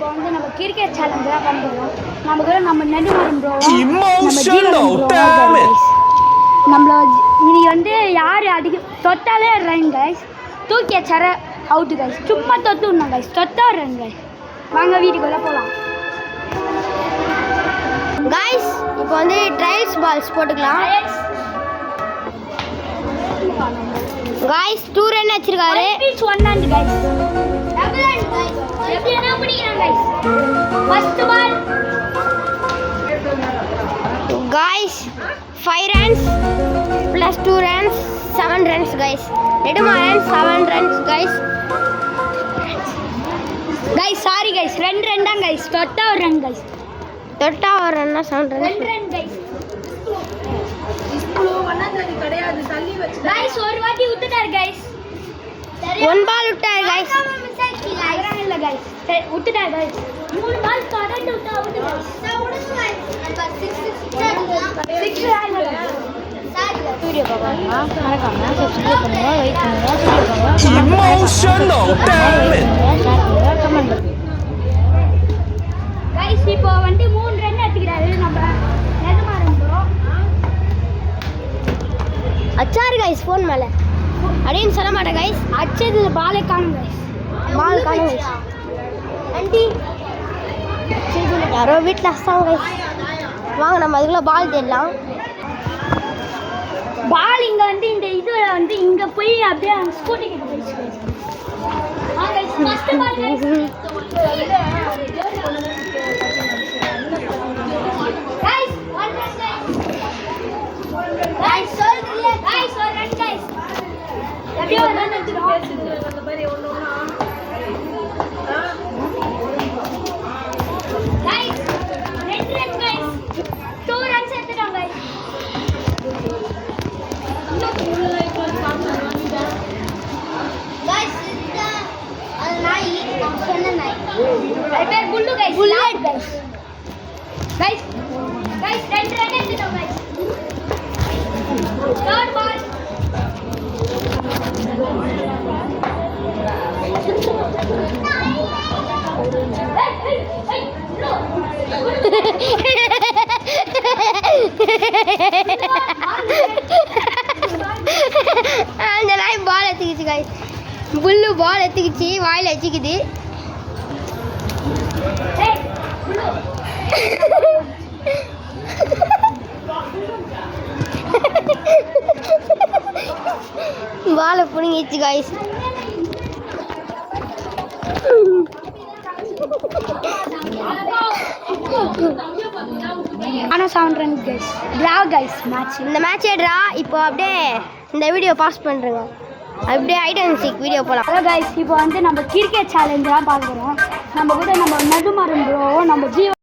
இப்போ வந்து நம்ம கிரிக்கெட் சேலஞ்ச் தான் பண்ணுறோம். நம்ம கூட நம்ம நெடுமாறன் ப்ரோவும் நம்ம ஜீவன் ப்ரோவும் நம்மள இன்னைக்கு வந்து யார் தொட்டாலே ரன் கைஸ், தூக்கிய சர அவுட்டு கைஸ், சும்மா தொட்டு விடணும் கைஸ், தொட்டா ரன் கைஸ். வாங்க வீட்டுக்குள்ளே போகலாம் கைஸ். இப்போ வந்து ட்ரைல்ஸ் பால்ஸ் போட்டுக்கலாம் கைஸ். 2 ரன் வச்சிருக்காரு. பீச் 1 run guys, double run guys. எப்படி என்ன பிடிக்கிறாங்க guys. First ball guys 5 runs plus 2 runs 7 runs guys. Nedumaran 7 runs guys. Guys sorry guys, 2 run தான் கைஸ், தொட்டா ஒரு ரன் கைஸ், தொட்டா ஒரு ரன்னா 7 runs. 2 run guys. கைஸ் ஒரு வாட்டி விட்டுட்டார் கைஸ், 1 பால் விட்டார் கைஸ். இல்ல கைஸ், விட்டுட்டார் கைஸ். 3 பால் கரெக்ட் விட்டா அவுட் கைஸ். வீடியோ பாருங்க, மறக்காம சப்ஸ்கிரைப் பண்ணுங்க, லைக் பண்ணுங்க, கமெண்ட் பண்ணுங்க. கைஸ் இப்போ வந்து 3 ரன் எடுத்துக்கிறாரு நம்ம நெடுமாறன் ப்ரோ. அச்சாரு கைஸ் ஃபோன் மேலே அப்படின்னு சொல்ல மாட்டேன் கைஸ். அச்சது பாலே காணும் கைஸ், பால் காணும் கைஸ். ஆண்டி யாரோ வீட்டில் அசாங்க கைஸ். வாங்க நம்ம அதுக்குள்ளே பால் தேடலாம். பால் இங்கே வந்து இந்த இதில் வந்து இங்கே போய் அப்படியே அந்த ஸ்கூட்டி கிட்ட போயிடுச்சு guys. Guys first ball guys. Guys 1 run guys. Guys சொல்லுங்க கைஸ், ஒரு ரன் கைஸ். எப்படியோ ஒரு ரன் எடுத்துறோம். அந்த மாதிரி ஒண்ணா கைஸ் 2 ரன் கைஸ், 2 ரன்ஸ் எடுத்துறோம் கைஸ். கைஸ் இது அது நாய், சொன்ன நாய். அது பேர் புல்லு guys, Bullet guys. Guys guys 2 run எடுத்துட்டோம் கைஸ். தேர்ட் பால் அந்த நாய் பால் எடுத்துக்கிச்சு கைஸ். புல்லு பால் எடுத்துக்கிச்சு, வாயில் வச்சுக்குது. பாலை பிடுங்கிச்சு கைஸ். ஆனால் 7 run guys, draw guys match. இந்த மேட்சே ட்ரா. இப்போ அப்படியே இந்த வீடியோ பாஸ் பண்ணுறேங்க, அப்படியே ஹைட் அண்ட் சீக் வீடியோ போகலாம். ஹலோ கைஸ், இப்போ வந்து நம்ம கிரிக்கெட் சேலஞ்ச் தான் பார்க்குறோம். நம்ம கூட நம்ம நெடுமாறன் ப்ரோவும் நம்ம ஜீவன்